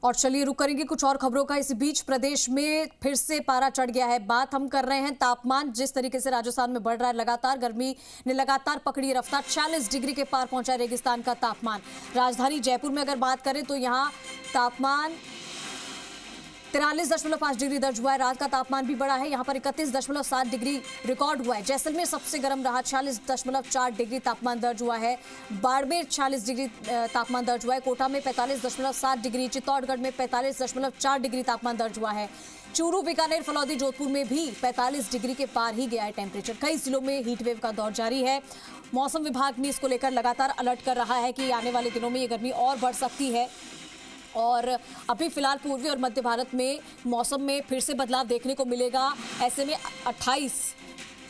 और चलिए रुक करेंगे कुछ और खबरों का। इसी बीच प्रदेश में फिर से पारा चढ़ गया है। बात हम कर रहे हैं तापमान, जिस तरीके से राजस्थान में बढ़ रहा है लगातार, गर्मी ने लगातार पकड़ी रफ्तार। 40 डिग्री के पार पहुंचा रेगिस्तान का तापमान। राजधानी जयपुर में अगर बात करें तो यहाँ तापमान 43.5 डिग्री दर्ज हुआ है। रात का तापमान भी बढ़ा है, यहाँ पर 31.7 डिग्री रिकॉर्ड हुआ है। जैसलमेर सबसे गर्म रहा, 46.4 डिग्री तापमान दर्ज हुआ है। बाड़मेर 46 डिग्री तापमान दर्ज हुआ है। कोटा में 45.7 डिग्री, चित्तौड़गढ़ में 45.4 डिग्री तापमान दर्ज हुआ है। चूरू, बीकानेर, फलौदी, जोधपुर में भी 45 डिग्री के पार ही गया है टेम्परेचर। कई जिलों में हीटवेव का दौर जारी है। मौसम विभाग ने इसको लेकर लगातार अलर्ट कर रहा है कि आने वाले दिनों में ये गर्मी और बढ़ सकती है। और अभी फिलहाल पूर्वी और मध्य भारत में मौसम में फिर से बदलाव देखने को मिलेगा। ऐसे में 28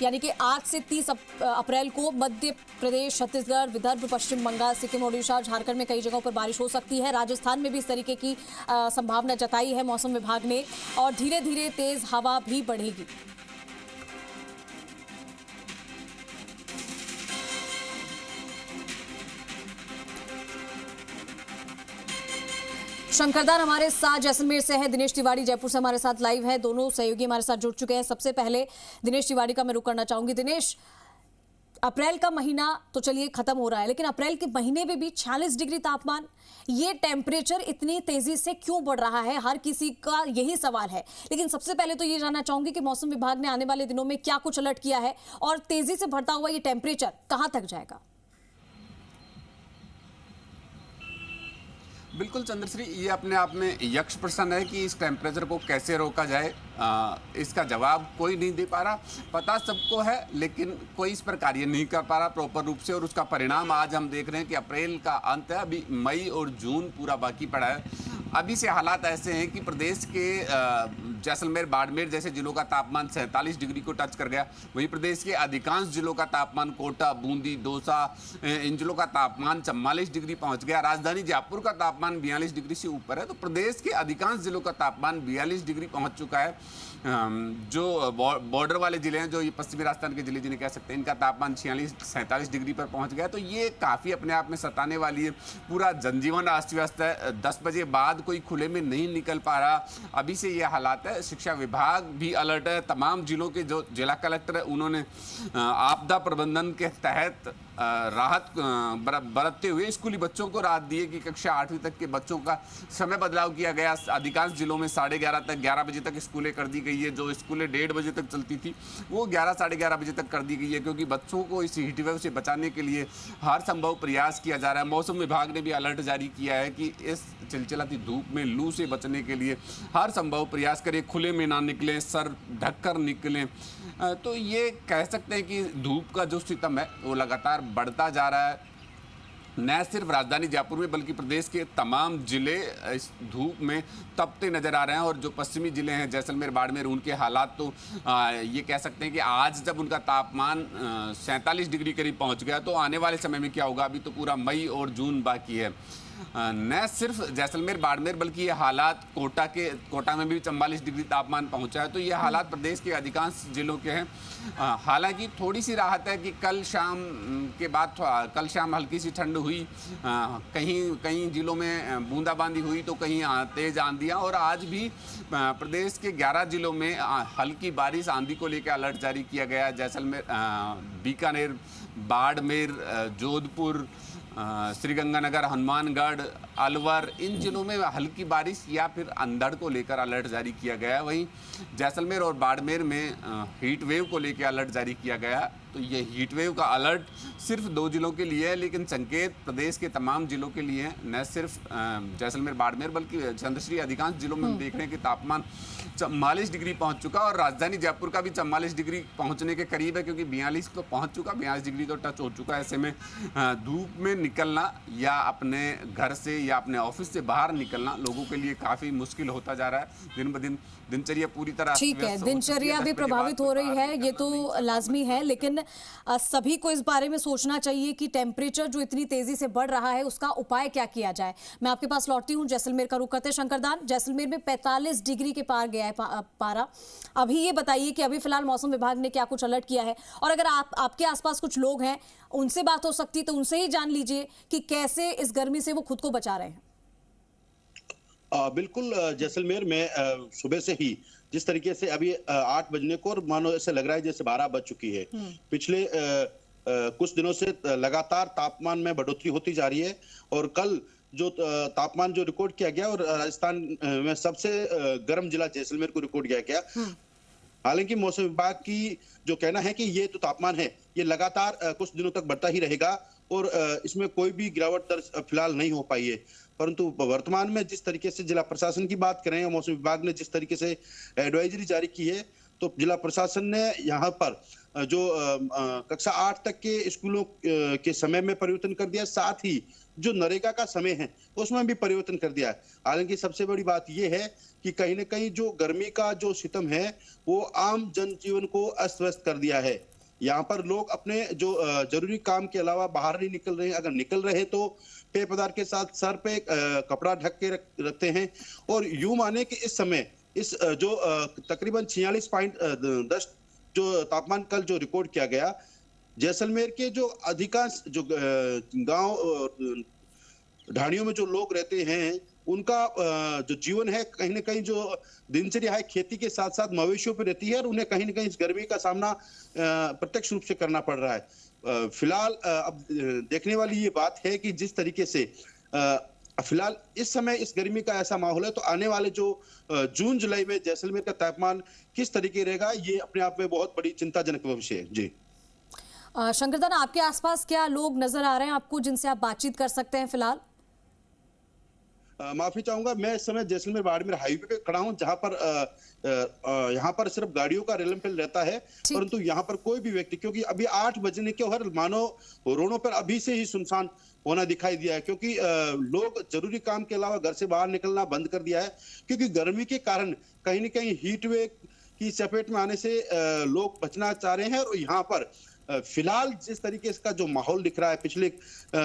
यानी कि आज से 30 अप्रैल को मध्य प्रदेश, छत्तीसगढ़, विदर्भ, पश्चिम बंगाल, सिक्किम, ओडिशा और झारखंड में कई जगहों पर बारिश हो सकती है। राजस्थान में भी इस तरीके की संभावना जताई है मौसम विभाग ने, और धीरे धीरे तेज हवा भी बढ़ेगी। शंकरदान हमारे साथ जैसलमेर से है, दिनेश तिवारी जयपुर से हमारे साथ लाइव है। दोनों सहयोगी हमारे साथ जुड़ चुके हैं। सबसे पहले दिनेश तिवारी का मैं रुख करना चाहूंगी। दिनेश, अप्रैल का महीना तो चलिए खत्म हो रहा है, लेकिन अप्रैल के महीने में भी 46 डिग्री तापमान, ये टेम्परेचर इतनी तेजी से क्यों बढ़ रहा है? हर किसी का यही सवाल है। लेकिन सबसे पहले तो ये जानना चाहूंगी कि मौसम विभाग ने आने वाले दिनों में क्या कुछ अलर्ट किया है, और तेजी से बढ़ता हुआ ये टेम्परेचर कहां तक जाएगा? बिल्कुल चंद्रश्री, ये अपने आप में यक्ष प्रश्न है कि इस टेम्परेचर को कैसे रोका जाए। इसका जवाब कोई नहीं दे पा रहा। पता सबको है, लेकिन कोई इस पर कार्य नहीं कर पा रहा प्रॉपर रूप से, और उसका परिणाम आज हम देख रहे हैं कि अप्रैल का अंत है, अभी मई और जून पूरा बाकी पड़ा है। अभी से हालात ऐसे हैं कि प्रदेश के जैसलमेर, बाड़मेर जैसे जिलों का तापमान 47 डिग्री को टच कर गया। वहीं प्रदेश के अधिकांश जिलों का तापमान, कोटा, बूंदी, दौसा, इन जिलों का तापमान 44 डिग्री पहुंच गया। राजधानी जयपुर का तापमान 42 डिग्री से ऊपर है। तो प्रदेश के अधिकांश जिलों का तापमान 42 डिग्री पहुंच चुका है। जो बॉर्डर वाले जिले हैं, जो ये पश्चिमी राजस्थान के जिले जिन्हें कह सकते हैं, इनका तापमान 46-47 डिग्री पर पहुंच गया। तो ये काफ़ी अपने आप में सताने वाली है। पूरा जनजीवन अस्त व्यस्त है। 10 बजे बाद कोई खुले में नहीं निकल पा रहा। अभी से ये हालात है। शिक्षा विभाग भी अलर्ट है। तमाम जिलों के जो जिला कलेक्टर है, उन्होंने आपदा प्रबंधन के तहत राहत बरतते हुए स्कूली बच्चों को राहत दी है कि कक्षा 8वीं तक के बच्चों का समय बदलाव किया गया। अधिकांश जिलों में 11:30 तक, 11 बजे तक स्कूलें कर दी गई है। जो स्कूलें 1:30 बजे तक चलती थी, वो 11, 11:30 बजे तक कर दी गई है, क्योंकि बच्चों को इस हीटवेव से बचाने के लिए हर संभव प्रयास किया जा रहा है। मौसम विभाग ने भी अलर्ट जारी किया है कि इस चिलचिलाती धूप में लू से बचने के लिए हर संभव प्रयास करें, खुले में ना निकलें, सर ढककर निकलें। तो ये कह सकते हैं कि धूप का जो सितम है वो लगातार बढ़ता जा रहा है। न सिर्फ राजधानी जयपुर में, बल्कि प्रदेश के तमाम जिले इस धूप में तपते नजर आ रहे हैं। और जो पश्चिमी जिले हैं, जैसलमेर, बाड़मेर, उनके हालात तो ये कह सकते हैं कि आज जब उनका तापमान 47 डिग्री करीब पहुंच गया, तो आने वाले समय में क्या होगा? अभी तो पूरा मई और जून बाकी है। न सिर्फ जैसलमेर, बाड़मेर, बल्कि ये हालात कोटा में भी 44 डिग्री तापमान पहुंचा है। तो ये हालात प्रदेश के अधिकांश जिलों के हैं। हालांकि थोड़ी सी राहत है कि कल शाम हल्की सी ठंड हुई। कहीं जिलों में बूंदाबांदी हुई, तो कहीं तेज आंधियां। और आज भी प्रदेश के 11 जिलों में हल्की बारिश, आंधी को लेकर अलर्ट जारी किया गया। जैसलमेर, बीकानेर, बाड़मेर, जोधपुर, श्रीगंगानगर, हनुमानगढ़, अलवर, इन जिलों में हल्की बारिश या फिर अंधड़ को लेकर अलर्ट जारी किया गया। वहीं जैसलमेर और बाड़मेर में हीट वेव को लेकर अलर्ट जारी किया गया। तो ये हीट वेव का अलर्ट सिर्फ 2 जिलों के लिए है, लेकिन संकेत प्रदेश के तमाम जिलों के लिए हैं। न सिर्फ जैसलमेर, बाड़मेर, बल्कि चंद्रश्री अधिकांश जिलों में हम देख रहे हैं कि तापमान 44 डिग्री पहुंच चुका, और राजधानी जयपुर का भी 44 डिग्री पहुंचने के करीब है, क्योंकि 42 तो पहुंच चुका, 42 डिग्री तो टच हो चुका है। ऐसे में धूप में निकलना या अपने घर से या अपने ऑफिस से बाहर निकलना लोगों के लिए काफ़ी मुश्किल होता जा रहा है। दिन ब दिन दिनचर्या पूरी तरह ठीक है, दिनचर्या भी प्रभावित हो रही है, ये तो लाजमी है। लेकिन सभी को इस बारे में सोचना चाहिए कि टेम्परेचर जो इतनी तेजी से बढ़ रहा है, उसका उपाय क्या किया जाए। मैं आपके पास लौटती हूँ, जैसलमेर का रुख करते हैं। शंकरदान, जैसलमेर में 45 डिग्री के पार गया है पारा। अभी ये बताइए कि अभी फिलहाल मौसम विभाग ने क्या कुछ अलर्ट किया है, और अगर आपके आसपास कुछ लोग हैं, उनसे बात हो सकती तो उनसे ही जान लीजिए कि कैसे इस गर्मी से वो खुद को बचा रहे हैं। बिल्कुल जैसलमेर में सुबह से ही जिस तरीके से अभी 8 बजने को और मानो ऐसे लग रहा है जैसे 12 बज चुकी है। पिछले कुछ दिनों से लगातार तापमान में बढ़ोतरी होती जा रही है और कल जो तापमान जो रिकॉर्ड किया गया और राजस्थान में सबसे गर्म जिला जैसलमेर को रिकॉर्ड किया गया। हालांकि मौसम विभाग की जो कहना है कि ये जो तापमान है ये लगातार कुछ दिनों तक बढ़ता ही रहेगा और इसमें कोई भी गिरावट दर्ज फिलहाल नहीं हो पाई है। परंतु वर्तमान में जिस तरीके से जिला प्रशासन की बात करें, मौसम विभाग ने जिस तरीके से एडवाइजरी जारी की है, तो जिला प्रशासन ने यहाँ पर जो कक्षा 8 तक के स्कूलों के समय में परिवर्तन कर दिया, साथ ही जो नरेगा का समय है उसमें भी परिवर्तन कर दिया है। हालांकि सबसे बड़ी बात यह है कि कहीं ना कहीं जो गर्मी का जो सितम है वो आम जनजीवन को अस्त व्यस्त कर दिया है। यहाँ पर लोग अपने जो जरूरी काम के अलावा बाहर नहीं निकल रहे हैं, अगर निकल रहे तो पेय पदार्थ के साथ सर पे कपड़ा ढक के रखते हैं। और यूं माने कि इस समय इस जो तकरीबन 46.10 जो तापमान कल जो रिकॉर्ड किया गया, जैसलमेर के जो अधिकांश जो गांव ढाणियों में जो लोग रहते हैं उनका जो जीवन है कहीं ना कहीं जो दिनचर्या है खेती के साथ साथ मवेशियों पर रहती है और उन्हें कहीं ना कहीं इस गर्मी का सामना प्रत्यक्ष रूप से करना पड़ रहा है। फिलहाल अब देखने वाली ये बात है कि जिस तरीके से फिलहाल इस समय इस गर्मी का ऐसा माहौल है, तो आने वाले जो जून जुलाई में जैसलमेर का तापमान किस तरीके रहेगा ये अपने आप में बहुत बड़ी चिंताजनक विषय है। जी शंकरदान, आपके आसपास क्या लोग नजर आ रहे हैं आपको जिनसे आप बातचीत कर सकते हैं फिलहाल? माफी चाहूंगा, मैं इस समय जैसलमेर बाड़मेर हाईवे पे खड़ा हूं, जहां पर यहाँ पर सिर्फ गाड़ियों का रेलमपेल रहता है, परंतु यहाँ पर कोई भी व्यक्ति, क्योंकि अभी 8 बजने के हर मानो रोडों पर अभी से ही सुनसान होना दिखाई दिया है, क्योंकि लोग जरूरी काम के अलावा घर से बाहर निकलना बंद कर दिया है, क्योंकि गर्मी के कारण कहीं न कहीं हीट वेव की चपेट में आने से लोग बचना चाह रहे हैं। और यहाँ पर फिलहाल जिस तरीके से का जो माहौल दिख रहा है पिछले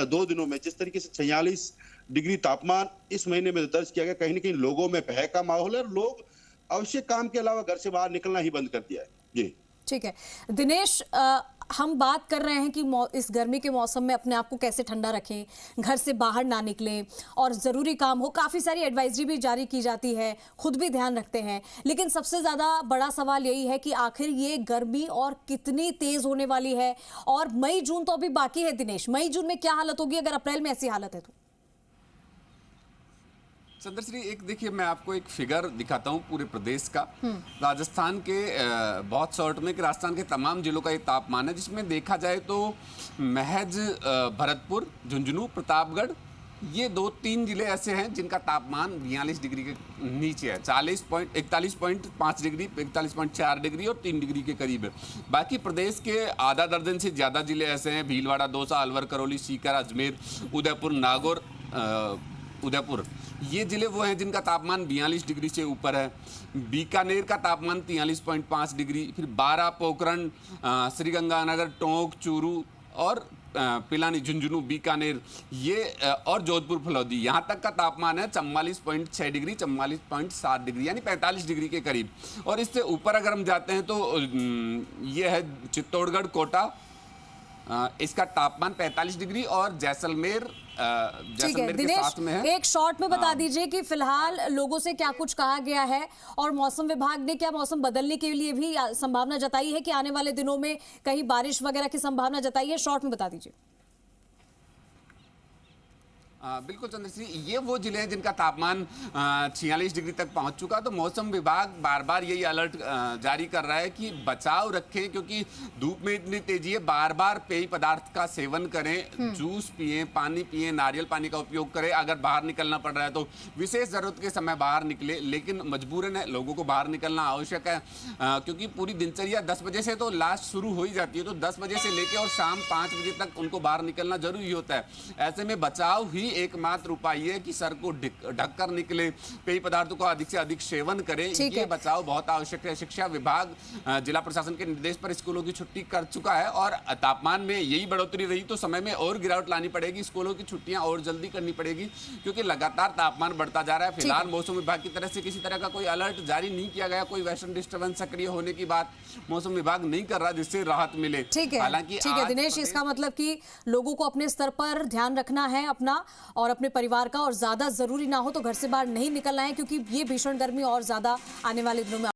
2 दिनों में, जिस तरीके से 46 डिग्री तापमान इस महीने में दर्ज किया गया, कहीं ना कहीं लोगों में भय का माहौल है और लोग आवश्यक काम के अलावा घर से बाहर निकलना ही बंद कर दिया है। जी ठीक है दिनेश, हम बात कर रहे हैं कि इस गर्मी के मौसम में अपने आप को कैसे ठंडा रखें, घर से बाहर ना निकलें और ज़रूरी काम हो, काफ़ी सारी एडवाइजरी भी जारी की जाती है, खुद भी ध्यान रखते हैं। लेकिन सबसे ज़्यादा बड़ा सवाल यही है कि आखिर ये गर्मी और कितनी तेज़ होने वाली है, और मई जून तो अभी बाकी है। दिनेश, मई जून में क्या हालत होगी अगर अप्रैल में ऐसी हालत है तो? चंद्रश्री, एक देखिए मैं आपको एक फिगर दिखाता हूँ पूरे प्रदेश का, राजस्थान के बहुत शॉर्ट में कि राजस्थान के तमाम जिलों का ये तापमान है, जिसमें देखा जाए तो महज भरतपुर, झुंझुनू, प्रतापगढ़, ये 2-3 जिले ऐसे हैं जिनका तापमान 42 डिग्री के नीचे है। 41.5 डिग्री, 41.4 डिग्री और 3 डिग्री के करीब है। बाकी प्रदेश के आधा दर्जन से ज़्यादा जिले ऐसे हैं, भीलवाड़ा, दौसा, अलवर, करौली, सीकर, अजमेर, उदयपुर, नागौर, उदयपुर, ये जिले वो हैं जिनका तापमान 42 डिग्री से ऊपर है। बीकानेर का तापमान 43.5 डिग्री, फिर बारा, पोखरण, श्रीगंगानगर, टोंक, चूरू और पिलानी, झुंझुनू, बीकानेर, ये और जोधपुर, फलौदी, यहाँ तक का तापमान है 44.6 डिग्री, 44.7 डिग्री, यानी 45 डिग्री के करीब। और इससे ऊपर अगर हम जाते हैं तो ये है चित्तौड़गढ़, कोटा, इसका तापमान 45 डिग्री, और जैसलमेर के साथ में है। एक शॉर्ट में बता दीजिए कि फिलहाल लोगों से क्या कुछ कहा गया है और मौसम विभाग ने क्या मौसम बदलने के लिए भी संभावना जताई है कि आने वाले दिनों में कहीं बारिश वगैरह की संभावना जताई है? शॉर्ट में बता दीजिए। बिल्कुल चंद्रश्री, ये वो जिले हैं जिनका तापमान 46 डिग्री तक पहुंच चुका। तो मौसम विभाग बार बार यही अलर्ट जारी कर रहा है कि बचाव रखें, क्योंकि धूप में इतनी तेजी है। बार बार पेय पदार्थ का सेवन करें, जूस पिएं, पानी पिएं, नारियल पानी का उपयोग करें। अगर बाहर निकलना पड़ रहा है तो विशेष जरूरत के समय बाहर निकले, लेकिन मजबूरन है, लोगों को बाहर निकलना आवश्यक है, क्योंकि पूरी दिनचर्या 10 बजे से तो लास्ट शुरू हो ही जाती है। तो 10 बजे से लेकर और शाम 5 बजे तक उनको बाहर निकलना जरूरी होता है। ऐसे में बचाव ही एकमात्र उपाय है कि सर को ढककर निकले, पेय पदार्थों का अधिक से अधिक सेवन करें। ये बचाव बहुत आवश्यक है। शिक्षा विभाग जिला प्रशासन के निर्देश पर स्कूलों की छुट्टी कर चुका है, और तापमान में यही बढ़ोतरी रही तो समय में और गिरावट लानी पड़ेगी, स्कूलों की छुट्टियां और जल्दी करनी पड़ेगी, क्योंकि लगातार तापमान बढ़ता जा रहा है। फिलहाल मौसम विभाग की तरफ से किसी तरह का कोई अलर्ट जारी नहीं किया गया, कोई वेस्टर्न डिस्टर्बेंस सक्रिय होने की बात मौसम विभाग नहीं कर रहा जिससे राहत मिले। हालांकि ठीक है दिनेश, इसका मतलब कि लोगों को अपने स्तर पर ध्यान रखना है अपना, और अपने परिवार का, और ज्यादा जरूरी ना हो तो घर से बाहर नहीं निकलना है, क्योंकि ये भीषण गर्मी और ज्यादा आने वाले दिनों में